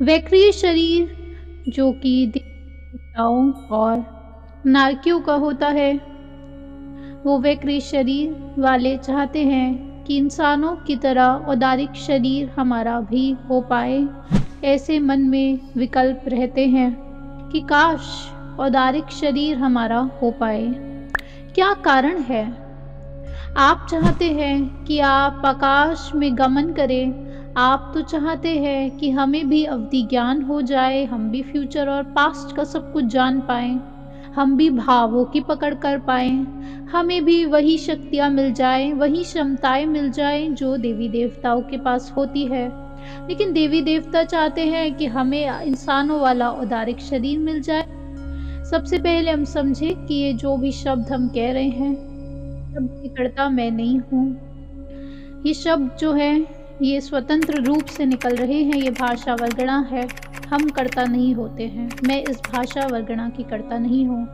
वैक्रिय शरीर जो कि देवताओं और नारकियों का होता है, वो वैक्रिय शरीर वाले चाहते हैं कि इंसानों की तरह औदारिक शरीर हमारा भी हो पाए। ऐसे मन में विकल्प रहते हैं कि काश औदारिक शरीर हमारा हो पाए। क्या कारण है? आप चाहते हैं कि आप आकाश में गमन करें। आप तो चाहते हैं कि हमें भी अवधि ज्ञान हो जाए, हम भी फ्यूचर और पास्ट का सब कुछ जान पाएं, हम भी भावों की पकड़ कर पाएं, हमें भी वही शक्तियाँ मिल जाएं, वही क्षमताएं मिल जाएं जो देवी देवताओं के पास होती है। लेकिन देवी देवता चाहते हैं कि हमें इंसानों वाला औदारिक शरीर मिल जाए। सबसे पहले हम समझें कि ये जो भी शब्द हम कह रहे हैं, शब्द की कर्ता मैं नहीं हूँ। ये शब्द जो है ये स्वतंत्र रूप से निकल रहे हैं, ये भाषा वर्गणा है। हम कर्ता नहीं होते हैं। मैं इस भाषा वर्गणा की कर्ता नहीं हूँ।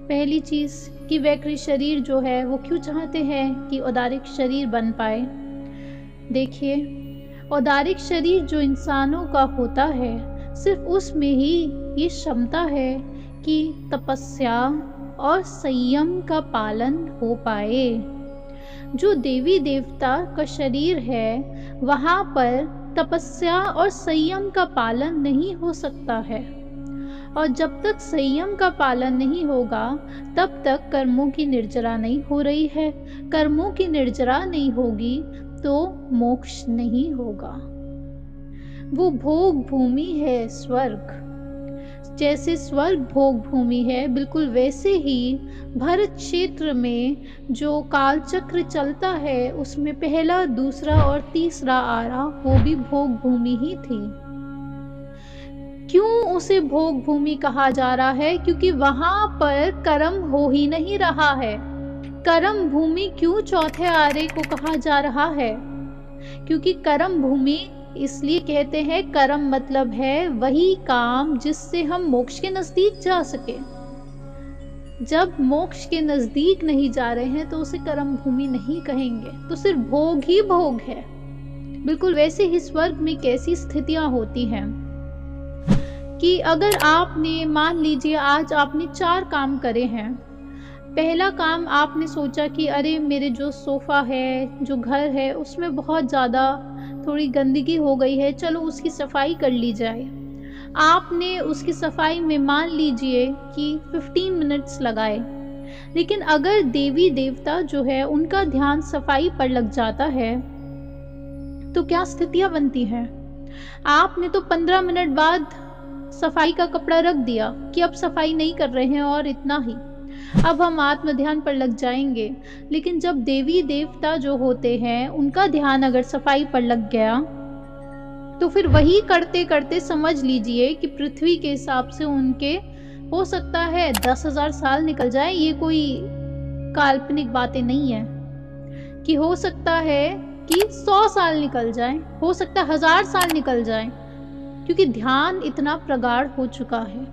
पहली चीज़ कि वैक्रिय शरीर जो है वो क्यों चाहते हैं कि औदारिक शरीर बन पाए। देखिए, औदारिक शरीर जो इंसानों का होता है, सिर्फ उसमें ही ये क्षमता है कि तपस्या और संयम का पालन हो पाए। जो देवी देवता का शरीर है वहाँ पर तपस्या और संयम का पालन नहीं हो सकता है, और जब तक संयम का पालन नहीं होगा तब तक कर्मों की निर्जरा नहीं हो रही है। कर्मों की निर्जरा नहीं होगी तो मोक्ष नहीं होगा। वो भोग भूमि है स्वर्ग। जैसे स्वर्ग भोग भूमि है, बिल्कुल वैसे ही भरत क्षेत्र में जो कालचक्र चलता है उसमें पहला, दूसरा और तीसरा आरा वो भी भोग भूमि ही थी। क्यों उसे भोग भूमि कहा जा रहा है? क्योंकि वहां पर कर्म हो ही नहीं रहा है। कर्म भूमि क्यों चौथे आरे को कहा जा रहा है? क्योंकि कर्म भूमि इसलिए कहते हैं, कर्म मतलब है वही काम जिससे हम मोक्ष के नजदीक जा सके। जब मोक्ष के नजदीक नहीं जा रहे हैं तो उसे कर्म भूमि नहीं कहेंगे, तो सिर्फ भोग ही भोग है। बिल्कुल वैसे ही स्वर्ग में कैसी स्थितियां होती हैं कि अगर आपने, मान लीजिए आज आपने 4 काम करे हैं। पहला काम आपने सोचा कि अरे मेरे जो सोफ़ा है, जो घर है, उसमें बहुत ज़्यादा थोड़ी गंदगी हो गई है, चलो उसकी सफाई कर ली जाए। आपने उसकी सफाई में मान लीजिए कि 15 मिनट्स लगाए। लेकिन अगर देवी देवता जो है उनका ध्यान सफाई पर लग जाता है तो क्या स्थितियां बनती हैं? आपने तो 15 मिनट बाद सफाई का कपड़ा रख दिया कि अब सफाई नहीं कर रहे हैं और इतना ही, अब हम आत्म ध्यान पर लग जाएंगे। लेकिन जब देवी देवता जो होते हैं उनका ध्यान अगर सफाई पर लग गया तो फिर वही करते करते समझ लीजिए कि पृथ्वी के हिसाब से उनके हो सकता है 10,000 साल निकल जाए। ये कोई काल्पनिक बातें नहीं है कि हो सकता है कि 100 साल निकल जाए, हो सकता है 1000 साल निकल जाए, क्योंकि ध्यान इतना प्रगाढ़ हो चुका है।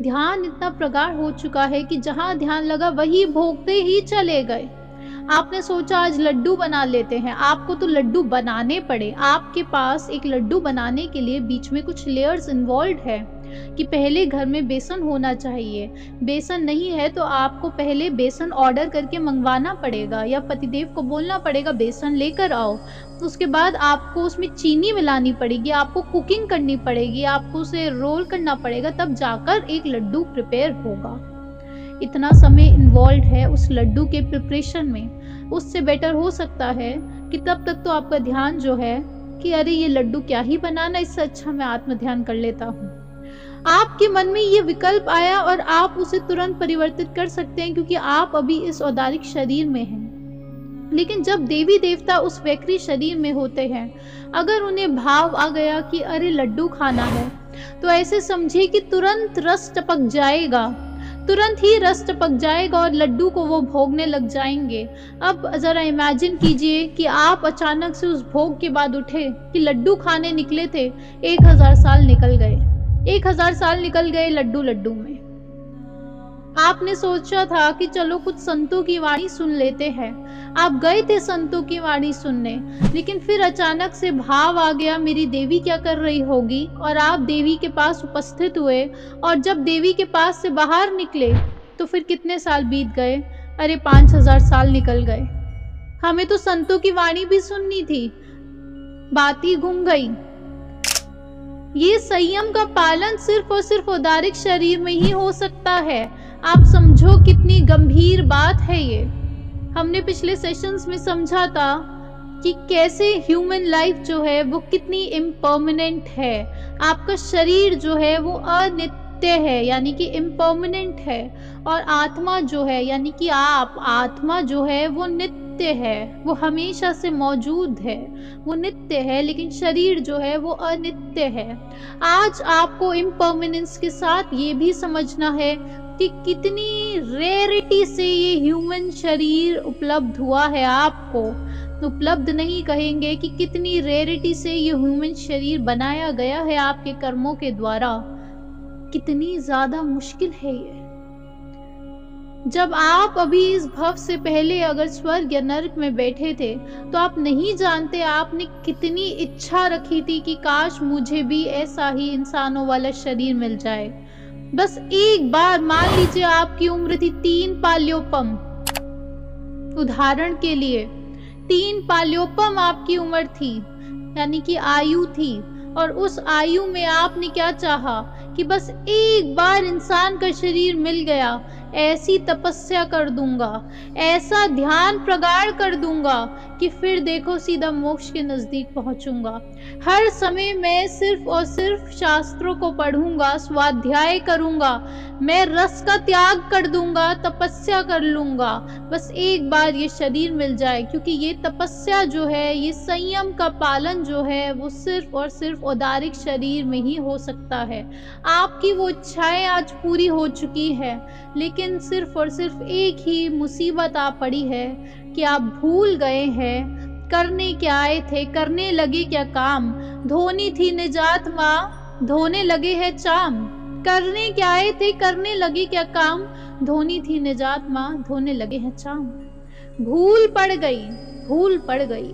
ध्यान इतना प्रगाढ़ हो चुका है कि जहां ध्यान लगा वही भोगते ही चले गए। आपने सोचा आज लड्डू बना लेते हैं, आपको तो लड्डू बनाने पड़े। आपके पास एक लड्डू बनाने के लिए बीच में कुछ लेयर्स इन्वॉल्व है कि पहले घर में बेसन होना चाहिए। बेसन नहीं है तो आपको पहले बेसन ऑर्डर करके मंगवाना पड़ेगा या पतिदेव को बोलना पड़ेगा बेसन लेकर आओ। उसके बाद आपको उसमें चीनी मिलानी पड़ेगी, आपको कुकिंग करनी पड़ेगी, आपको उसे रोल करना पड़ेगा, तब जाकर एक लड्डू प्रिपेयर होगा। इतना समय इन्वॉल्व है उस लड्डू के प्रिपरेशन में। उससे बेटर हो सकता है कि तब तक तो आपका ध्यान जो है कि अरे ये लड्डू क्या ही बनाना, इससे अच्छा मैं आत्म ध्यान कर लेता हूँ। आपके मन में ये विकल्प आया और आप उसे तुरंत परिवर्तित कर सकते हैं क्योंकि आप अभी इस औदारिक शरीर में हैं। लेकिन जब देवी देवता उस वैक्रिय शरीर में होते हैं, अगर उन्हें भाव आ गया कि अरे लड्डू खाना है, तो ऐसे समझिए कि तुरंत रस टपक जाएगा, तुरंत ही रस टपक जाएगा और लड्डू को वो भोगने लग जाएंगे। अब जरा इमेजिन कीजिए कि आप अचानक से उस भोग के बाद उठे कि लड्डू खाने निकले थे, 1000 साल निकल गए, 1000 साल निकल गए लड्डू में। आपने सोचा था कि चलो कुछ संतों की वाणी सुन लेते हैं। आप गए थे संतों की वाणी सुनने, लेकिन फिर अचानक से भाव आ गया मेरी देवी क्या कर रही होगी, और आप देवी के पास उपस्थित हुए। और जब देवी के पास से बाहर निकले तो फिर कितने साल बीत गए? अरे 5000 साल निकल गए। हमें तो संतों की वाणी भी सुननी थी, बात ही घूम गई। ये संयम का पालन सिर्फ और सिर्फ औदारिक शरीर में ही हो सकता है। आप समझो कितनी गंभीर बात है ये। हमने पिछले सेशंस में समझा था कि कैसे ह्यूमन लाइफ जो है वो कितनी इम्पर्मानेंट है। आपका शरीर जो है वो अनित्य है, यानी कि इम्पर्मानेंट है, और आत्मा जो है यानी कि आत्मा जो है वो नित्य है, वो हमेशा से मौजूद है, वो नित्य है। लेकिन शरीर जो है वो अनित्य है। आज आपको इम्पर्मानेंस के साथ ये भी समझना है कि कितनी रेयरिटी से ये ह्यूमन शरीर उपलब्ध हुआ है। आपको उपलब्ध नहीं कहेंगे कि कितनी रेयरिटी से ये ह्यूमन शरीर बनाया गया है आपके कर्मों के द्वारा। कितनी ज्यादा मुश्किल है ये। जब आप अभी इस भव से पहले अगर स्वर्ग या नरक में बैठे थे तो आप नहीं जानते आपने कितनी इच्छा रखी थी कि काश मुझे भी ऐसा ही इंसानों वाला शरीर मिल जाए। बस एक बार मान लीजिए आपकी उम्र थी 3 पाल्योपम, उदाहरण के लिए 3 पाल्योपम आपकी उम्र थी, यानी कि आयु थी। और उस आयु में आपने क्या चाहा कि बस एक बार इंसान का शरीर मिल गया, ऐसी तपस्या कर दूंगा, ऐसा ध्यान प्रगाढ़ कर दूंगा कि फिर देखो सीधा मोक्ष के नजदीक पहुंचूंगा। हर समय मैं सिर्फ और सिर्फ शास्त्रों को पढ़ूंगा, स्वाध्याय करूंगा, मैं रस का त्याग कर दूंगा, तपस्या कर लूंगा, बस एक बार ये शरीर मिल जाए। क्योंकि ये तपस्या जो है, ये संयम का पालन जो है, वो सिर्फ और सिर्फ औदारिक शरीर में ही हो सकता है। आपकी वो इच्छाएं आज पूरी हो चुकी है, लेकिन सिर्फ और सिर्फ एक ही मुसीबत आ पड़ी है कि आप भूल गए हैं करने क्या आए थे, करने लगे क्या काम। धोनी थी निजात माँ, धोने लगे हैं चाम। करने क्या आए थे, करने लगे क्या काम। धोनी थी निजात माँ, धोने लगे हैं चाम। भूल पड़ गई, भूल पड़ गई।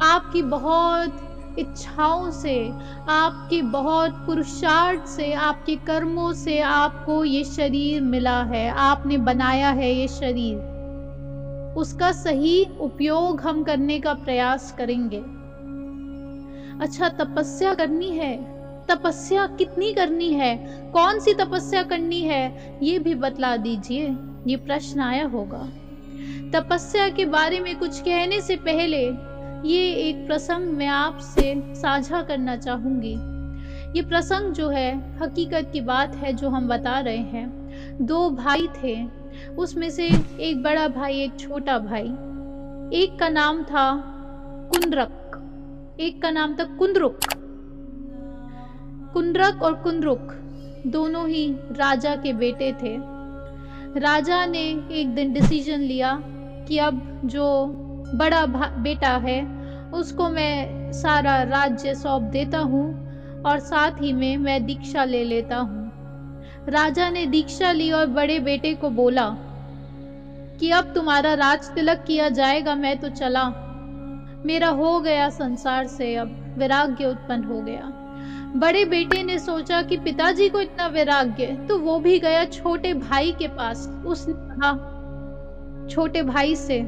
आपकी बहुत इच्छाओं से, आपके बहुत पुरुषार्थ से, आपके कर्मों से आपको ये शरीर मिला है, आपने बनाया है ये शरीर। उसका सही उपयोग हम करने का प्रयास करेंगे। अच्छा, तपस्या करनी है, तपस्या कितनी करनी है, कौन सी तपस्या करनी है, ये भी बतला दीजिए। ये प्रश्न आया होगा। तपस्या के बारे में कुछ कहने से पहले ये एक प्रसंग मैं आपसे साझा करना चाहूंगी। ये प्रसंग जो है हकीकत की बात है जो हम बता रहे हैं। 2 भाई थे, उसमें से एक बड़ा भाई एक छोटा भाई। एक का नाम था कुंद्रक, एक का नाम था कुंद्रुक। कुंद्रक और कुंद्रुक दोनों ही राजा के बेटे थे। राजा ने एक दिन डिसीजन लिया कि अब जो बड़ा बेटा है उसको मैं सारा राज्य सौंप देता हूँ और साथ ही में मैं दीक्षा ले लेता हूँ। राजा ने दीक्षा ली और बड़े बेटे को बोला कि अब तुम्हारा राज तिलक किया जाएगा, मैं तो चला, मेरा हो गया संसार से, अब वैराग्य उत्पन्न हो गया। बड़े बेटे ने सोचा कि पिताजी को इतना वैराग्य, तो वो भी गया छोटे भाई के पास। उसने कहा छोटे भाई से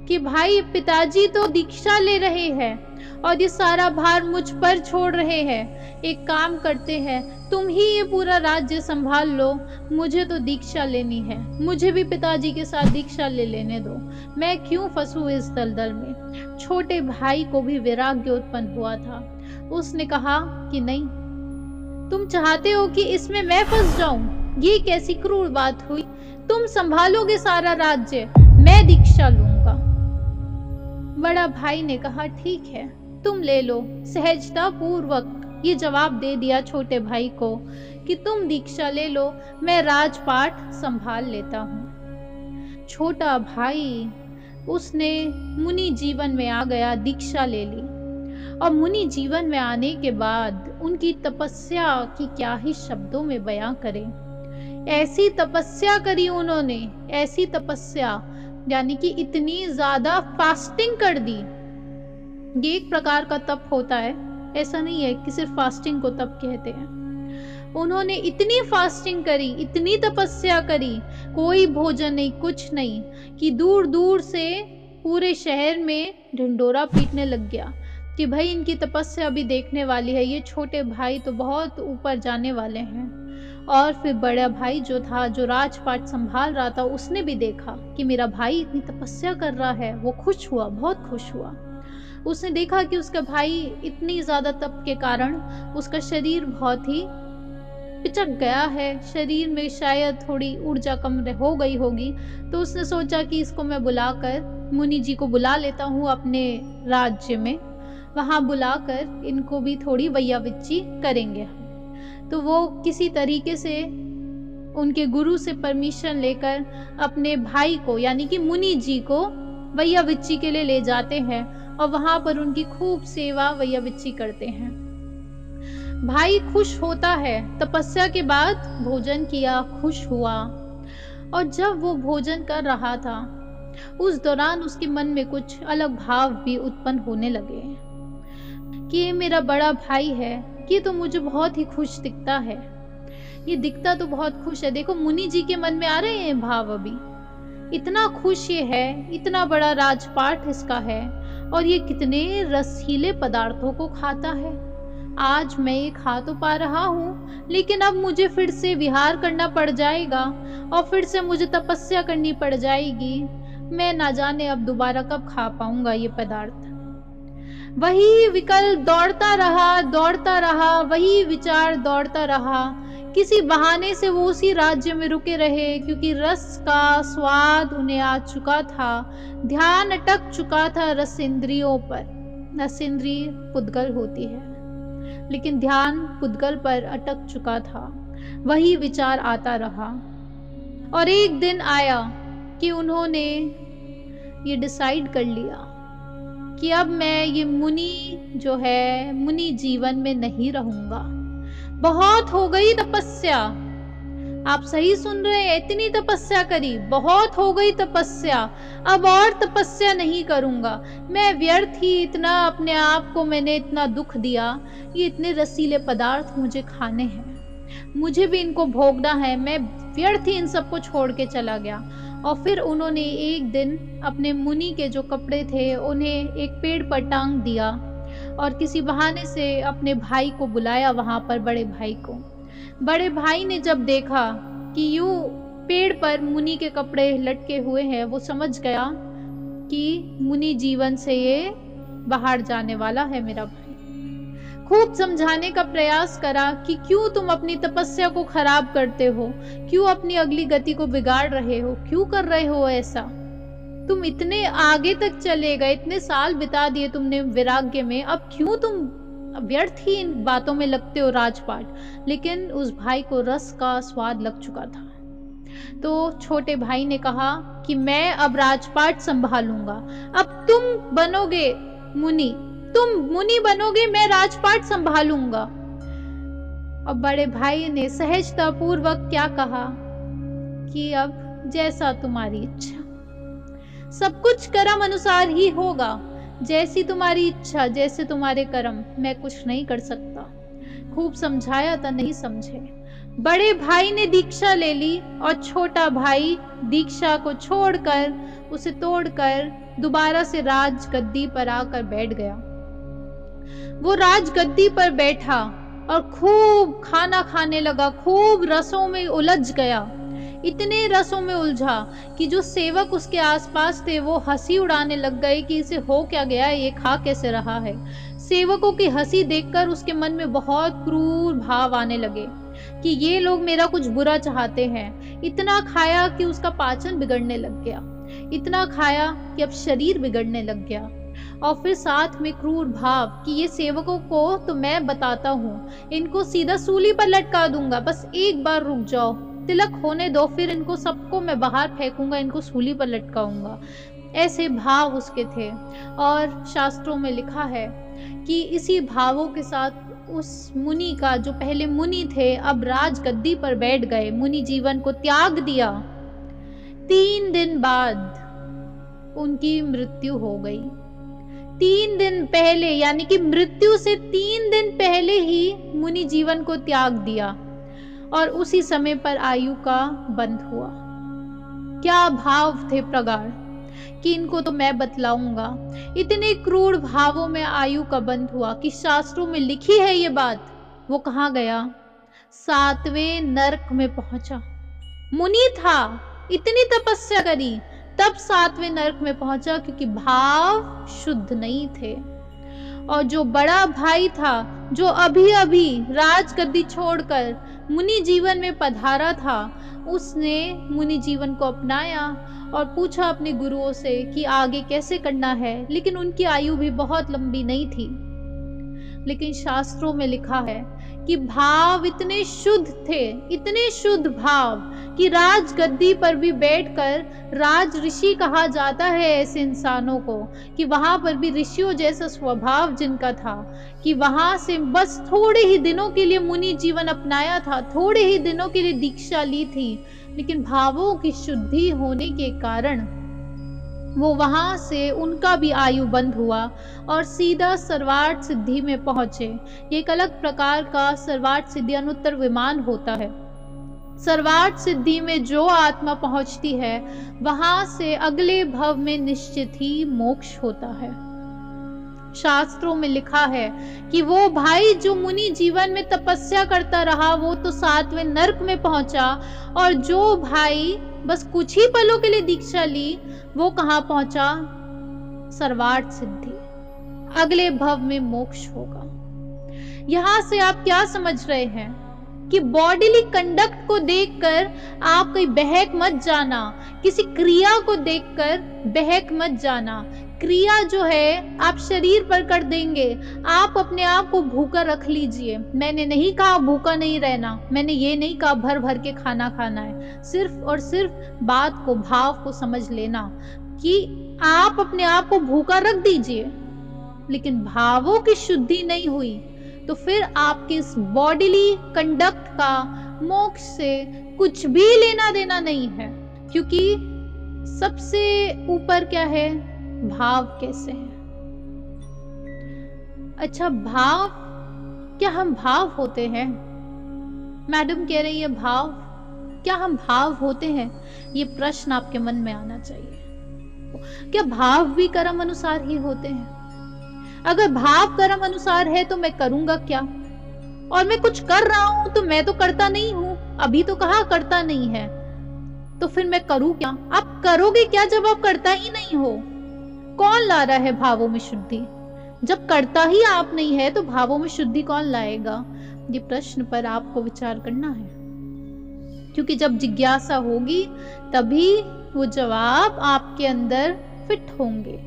कि भाई, पिताजी तो दीक्षा ले रहे हैं और ये सारा भार मुझ पर छोड़ रहे हैं। एक काम करते हैं, तुम ही ये पूरा राज्य संभाल लो, मुझे तो दीक्षा लेनी है, मुझे भी पिताजी के साथ दीक्षा ले लेने दो, मैं क्यों फंसूं इस दलदल में। छोटे भाई को भी वैराग्य उत्पन्न हुआ था। उसने कहा कि नहीं, तुम चाहते हो कि इसमें मैं फंस जाऊं, ये कैसी क्रूर बात हुई। तुम संभालोगे सारा राज्य, मैं दीक्षा लूंगा। बड़ा भाई ने कहा ठीक है, तुम ले लो। सहजता पूर्वक ये जवाब दे दिया छोटे भाई को कि तुम दीक्षा ले लो, मैं राजपाट संभाल लेता हूँ। छोटा भाई उसने मुनि जीवन में आ गया, दीक्षा ले ली। और मुनि जीवन में आने के बाद उनकी तपस्या की क्या ही शब्दों में बयां करें। ऐसी तपस्या करी उन्होंने, ऐसी तपस्या, यानी कि इतनी ज्यादा फास्टिंग कर दी। ये एक प्रकार का तप होता है, ऐसा नहीं है कि सिर्फ फास्टिंग को तप कहते हैं। उन्होंने इतनी फास्टिंग करी, इतनी तपस्या करी, कोई भोजन नहीं, कुछ नहीं, कि दूर दूर से पूरे शहर में ढिंढोरा पीटने लग गया कि भाई इनकी तपस्या भी देखने वाली है, ये छोटे भाई तो बहुत ऊपर जाने वाले हैं। और फिर बड़ा भाई जो था, जो राजपाट संभाल रहा था, उसने भी देखा कि मेरा भाई इतनी तपस्या कर रहा है। वो खुश हुआ, बहुत खुश हुआ। उसने देखा कि उसका भाई इतनी ज्यादा तप के कारण उसका शरीर बहुत ही पिचक गया है, शरीर में शायद थोड़ी ऊर्जा कम हो गई होगी। तो उसने सोचा कि इसको मैं बुलाकर, मुनि जी को बुला लेता हूँ अपने राज्य में, वहां बुलाकर इनको भी थोड़ी वैया विच्ची करेंगे। तो वो किसी तरीके से उनके गुरु से परमिशन लेकर अपने भाई को, यानी कि मुनि जी को वैया विच्ची के लिए ले जाते हैं और वहां पर उनकी खूब सेवा वैया विच्ची करते हैं। भाई खुश होता है, तपस्या के बाद भोजन किया, खुश हुआ। और जब वो भोजन कर रहा था, उस दौरान उसके मन में कुछ अलग भाव भी उत्पन्न होने लगे कि ये मेरा बड़ा भाई है, ये तो मुझे बहुत ही खुश दिखता है, ये दिखता तो बहुत खुश है। देखो मुनि जी के मन में आ रहे हैं भाव, अभी इतना खुश ये है, इतना बड़ा राजपाट इसका है और ये कितने रसीले पदार्थों को खाता है। आज मैं ये खा तो पा रहा हूँ, लेकिन अब मुझे फिर से विहार करना पड़ जाएगा और फिर से मुझे तपस्या करनी पड़ जाएगी। मैं ना जाने अब दोबारा कब खा पाऊंगा ये पदार्थ। वही विकल्प दौड़ता रहा, वही विचार दौड़ता रहा। किसी बहाने से वो उसी राज्य में रुके रहे, क्योंकि रस का स्वाद उन्हें आ चुका था, ध्यान अटक चुका था रस इंद्रियों पर। रस इंद्रिय पुद्गल होती है, लेकिन ध्यान पुद्गल पर अटक चुका था। वही विचार आता रहा और एक दिन आया कि उन्होंने ये डिसाइड कर लिया कि अब मैं ये मुनि जो है, मुनि जीवन में नहीं रहूंगा। बहुत हो गई तपस्या, आप सही सुन रहे हैं, इतनी तपस्या करी, बहुत हो गई तपस्या, अब और तपस्या नहीं करूंगा। मैं व्यर्थ ही इतना अपने आप को मैंने इतना दुख दिया, ये इतने रसीले पदार्थ मुझे खाने हैं, मुझे भी इनको भोगना है। मैं व्यर्थ ही इन सबको छोड़ के चला गया। और फिर उन्होंने एक दिन अपने मुनि के जो कपड़े थे उन्हें एक पेड़ पर टांग दिया और किसी बहाने से अपने भाई को बुलाया वहां पर, बड़े भाई को। बड़े भाई ने जब देखा कि यूं पेड़ पर मुनि के कपड़े लटके हुए हैं, वो समझ गया कि मुनि जीवन से ये बाहर जाने वाला है मेरा भाई। खूब समझाने का प्रयास करा कि क्यों तुम अपनी तपस्या को खराब करते हो, क्यों अपनी अगली गति को बिगाड़ रहे हो, क्यों कर रहे हो ऐसा। तुम इतने आगे तक चले गए, इतने साल बिता दिए तुमने वैराग्य में, अब क्यों तुम व्यर्थ ही इन बातों में लगते हो राजपाट। लेकिन उस भाई को रस का स्वाद लग चुका था। तो छोटे भाई ने कहा कि मैं अब राजपाट संभालूंगा, अब तुम बनोगे मुनि, तुम मुनि बनोगे, मैं राजपाट संभालूंगा। और बड़े भाई ने सहजता पूर्वक क्या कहा कि अब जैसा तुम्हारी इच्छा, सब कुछ कर्म अनुसार ही होगा, जैसी तुम्हारी इच्छा, जैसे तुम्हारे कर्म, मैं कुछ नहीं कर सकता। खूब समझाया था, नहीं समझे। बड़े भाई ने दीक्षा ले ली और छोटा भाई दीक्षा को छोड़कर, उसे तोड़कर दोबारा से राज गद्दी पर आकर बैठ गया। वो राज गद्दी पर बैठा और खूब खाना खाने लगा, खूब रसों में उलझ गया। इतने रसों में उलझा कि जो सेवक उसके आसपास थे वो हंसी उड़ाने लग गए कि इसे हो क्या गया, ये खा कैसे रहा है। सेवकों की हंसी देखकर उसके मन में बहुत क्रूर भाव आने लगे कि ये लोग मेरा कुछ बुरा चाहते हैं। इतना खाया कि उसका पाचन बिगड़ने लग गया, इतना खाया कि अब शरीर बिगड़ने लग गया। और फिर साथ में क्रूर भाव कि ये सेवकों को तो मैं बताता हूँ, इनको सीधा सूली पर लटका दूंगा, बस एक बार रुक जाओ, तिलक होने दो, फिर इनको सबको मैं बाहर फेंकूंगा, इनको सूली पर लटकाऊंगा। ऐसे भाव उसके थे। और शास्त्रों में लिखा है कि इसी भावों के साथ उस मुनि का, जो पहले मुनि थे अब राज गद्दी पर बैठ गए, मुनि जीवन को त्याग दिया, 3 दिन बाद उनकी मृत्यु हो गई। 3 दिन पहले, यानी कि मृत्यु से 3 दिन पहले ही मुनि जीवन को त्याग दिया और उसी समय पर आयु का बंध हुआ। क्या भाव थे प्रगाढ़ कि इनको तो मैं बतलाऊंगा। इतने क्रूर भावों में आयु का बंध हुआ कि शास्त्रों में लिखी है ये बात। वो कहाँ गया? 7वें नरक में पहुंचा। मुनि था, इतनी तपस्या करी, तब 7वें नरक में पहुंचा क्योंकि भाव शुद्ध नहीं थे। और जो बड़ा भाई था, जो अभी अभी राजगद्दी छोड़कर मुनि जीवन में पधारा था, उसने मुनि जीवन को अपनाया और पूछा अपने गुरुओं से कि आगे कैसे करना है। लेकिन उनकी आयु भी बहुत लंबी नहीं थी। लेकिन शास्त्रों में लिखा है कि भाव इतने शुद्ध थे, इतने शुद्ध भाव कि राजगद्दी पर भी बैठकर राज ऋषि कहा जाता है ऐसे इंसानों को, कि वहां पर भी ऋषियों जैसा स्वभाव जिनका था, कि वहां से बस थोड़े ही दिनों के लिए मुनि जीवन अपनाया था, थोड़े ही दिनों के लिए दीक्षा ली थी, लेकिन भावों की शुद्धि होने के कारण वो वहां से उनका भी आयु बंद हुआ और सीधा सर्वार्थ सिद्धि में पहुंचे। ये एक अलग प्रकार का सर्वार्थ सिद्धि अनुत्तर विमान होता है। सर्वार्थ सिद्धि में जो आत्मा पहुंचती है वहां से अगले भव में निश्चित ही मोक्ष होता है। शास्त्रों में लिखा है कि वो भाई जो मुनि जीवन में तपस्या करता रहा वो तो 7वें नरक में पहुंचा, और जो भाई बस कुछ ही पलों के लिए दीक्षा ली वो कहां पहुंचा? सर्वार्थ सिद्धि। अगले भव में मोक्ष होगा। यहां से आप क्या समझ रहे हैं कि बॉडीली कंडक्ट को देखकर आप कहीं बहक मत जाना, किसी क्रिया को देखकर बहक मत जाना। क्रिया जो है आप शरीर पर कर देंगे, आप अपने आप को भूखा रख लीजिए। मैंने नहीं कहा भूखा नहीं रहना, मैंने ये नहीं कहा भर भर के खाना खाना है। सिर्फ और सिर्फ बात को, भाव को समझ लेना कि आप अपने आप को भूखा रख दीजिए, लेकिन भावों की शुद्धि नहीं हुई तो फिर आपके इस बॉडीली कंडक्ट का मोक्ष से कुछ भी लेना देना नहीं है। क्योंकि सबसे ऊपर क्या है? भाव कैसे है। अच्छा, भाव, क्या हम भाव होते हैं? मैडम कह रही है भाव, क्या हम भाव होते हैं? ये प्रश्न आपके मन में आना चाहिए। क्या भाव भी कर्म अनुसार ही होते हैं? अगर भाव कर्म अनुसार है तो मैं करूंगा क्या? और मैं कुछ कर रहा हूं तो मैं तो करता नहीं हूं, अभी तो कहा करता नहीं है, तो फिर मैं करूं क्या? आप करोगे क्या जब आप करता ही नहीं हो? कौन ला रहा है भावों में शुद्धि? जब करता ही आप नहीं है तो भावों में शुद्धि कौन लाएगा? ये प्रश्न पर आपको विचार करना है, क्योंकि जब जिज्ञासा होगी तभी वो जवाब आपके अंदर फिट होंगे।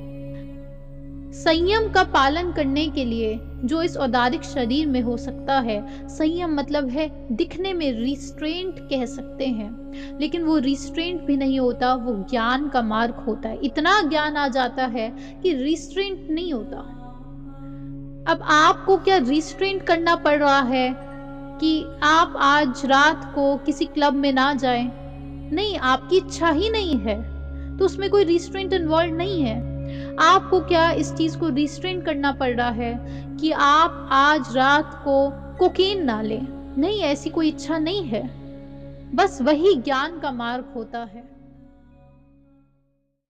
संयम का पालन करने के लिए जो इस औदारिक शरीर में हो सकता है, संयम मतलब है दिखने में रिस्ट्रेंट कह सकते हैं, लेकिन वो रिस्ट्रेंट भी नहीं होता, वो ज्ञान का मार्ग होता है। इतना ज्ञान आ जाता है कि रिस्ट्रेंट नहीं होता। अब आपको क्या रिस्ट्रेंट करना पड़ रहा है कि आप आज रात को किसी क्लब में ना जाएं? नहीं, आपकी इच्छा ही नहीं है तो उसमें कोई रिस्ट्रेंट इन्वॉल्व नहीं है। आपको क्या इस चीज को रिस्ट्रेन करना पड़ रहा है कि आप आज रात को कोकीन ना लें? नहीं, ऐसी कोई इच्छा नहीं है। बस वही ज्ञान का मार्ग होता है।